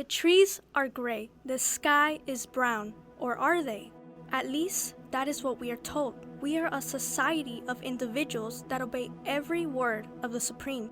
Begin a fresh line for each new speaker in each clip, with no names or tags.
The trees are gray, the sky is brown, or are they? At least, that is what we are told. We are a society of individuals that obey every word of the Supreme.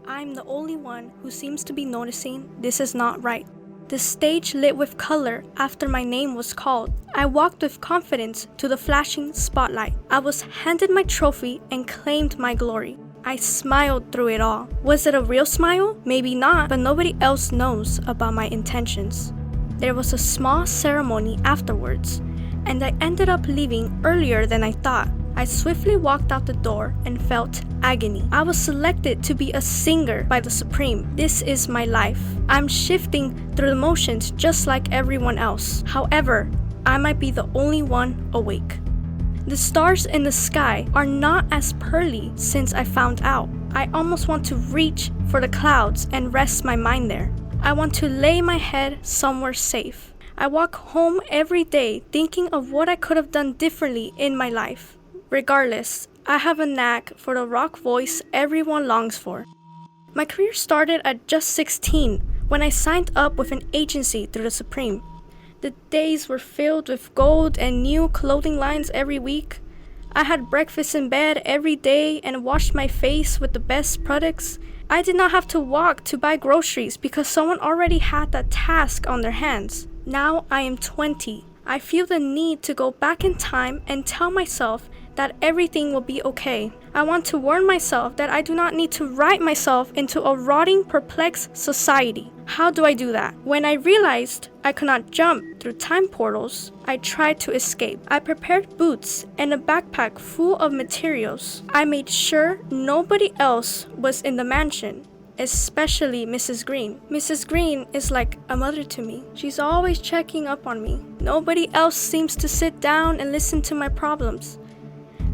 I'm the only one who seems to be noticing this is not right. The stage lit with color after my name was called. I walked with confidence to the flashing spotlight. I was handed my trophy and claimed my glory. I smiled through it all. Was it a real smile? Maybe not, but nobody else knows about my intentions. There was a small ceremony afterwards, and I ended up leaving earlier than I thought. I swiftly walked out the door and felt agony. I was selected to be a singer by the Supreme. This is my life. I'm shifting through the motions just like everyone else. However, I might be the only one awake. The stars in the sky are not as pearly since I found out. I almost want to reach for the clouds and rest my mind there. I want to lay my head somewhere safe. I walk home every day thinking of what I could have done differently in my life. Regardless, I have a knack for the rock voice everyone longs for. My career started at just 16 when I signed up with an agency through the Supreme. The days were filled with gold and new clothing lines every week. I had breakfast in bed every day and washed my face with the best products. I did not have to walk to buy groceries because someone already had that task on their hands. Now I am 20. I feel the need to go back in time and tell myself that everything will be okay. I want to warn myself that I do not need to write myself into a rotting, perplexed society. How do I do that? When I realized I could not jump through time portals, I tried to escape. I prepared boots and a backpack full of materials. I made sure nobody else was in the mansion, especially Mrs. Green. Mrs. Green is like a mother to me. She's always checking up on me. Nobody else seems to sit down and listen to my problems.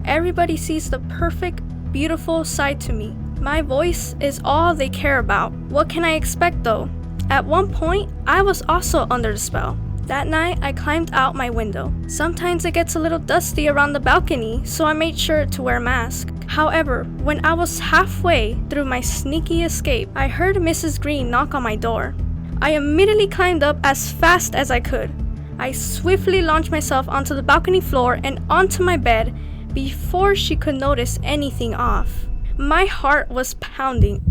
Everybody sees the perfect, beautiful side to me. My voice is all they care about. What can I expect though? At one point, I was also under the spell. That night, I climbed out my window. Sometimes it gets a little dusty around the balcony, so I made sure to wear a mask. However, when I was halfway through my sneaky escape, I heard Mrs. Green knock on my door. I immediately climbed up as fast as I could. I swiftly launched myself onto the balcony floor and onto my bed before she could notice anything off. My heart was pounding.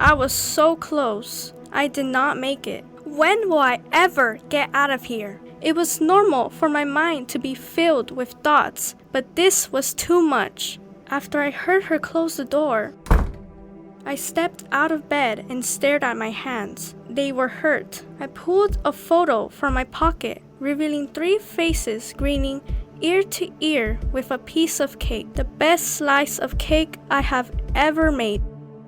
I was so close. I did not make it. When will I ever get out of here? It was normal for my mind to be filled with thoughts, but this was too much. After I heard her close the door, I stepped out of bed and stared at my hands. They were hurt. I pulled a photo from my pocket, revealing 3 faces grinning ear to ear with a piece of cake, the best slice of cake I have ever made.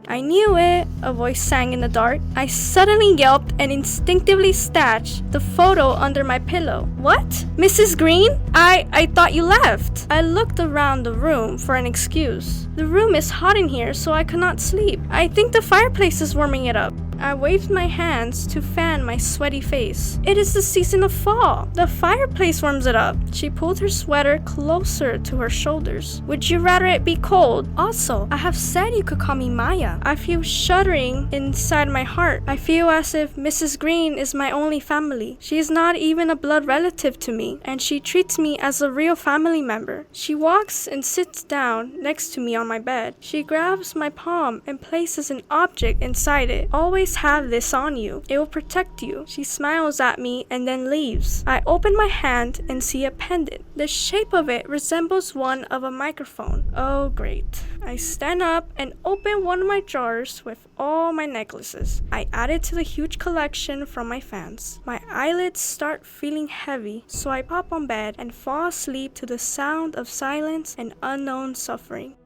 I knew it, a voice sang in the dark. I suddenly yelped and instinctively stashed the photo under my pillow. What? Mrs. Green? I thought you left. I looked around the room for an excuse. The room is hot in here, so I could not sleep. I think the fireplace is warming it up. I waved my hands to fan my sweaty face. It is the season of fall. The fireplace warms it up. She pulled her sweater closer to her shoulders. Would you rather it be cold? Also, I have said you could call me Maya. I feel shuddering inside my heart. I feel as if Mrs. Green is my only family. She is not even a blood relative to me, and she treats me as a real family member. She walks and sits down next to me on my bed. She grabs my palm and places an object inside it. Always have this on you. It will protect you. She smiles at me and then leaves. I open my hand and see a pendant. The shape of it resembles one of a microphone. Oh, great. I stand up and open one of my drawers with all my necklaces. I add it to the huge collection from my fans. My eyelids start feeling heavy, so I pop on bed and fall asleep to the sound of silence and unknown suffering.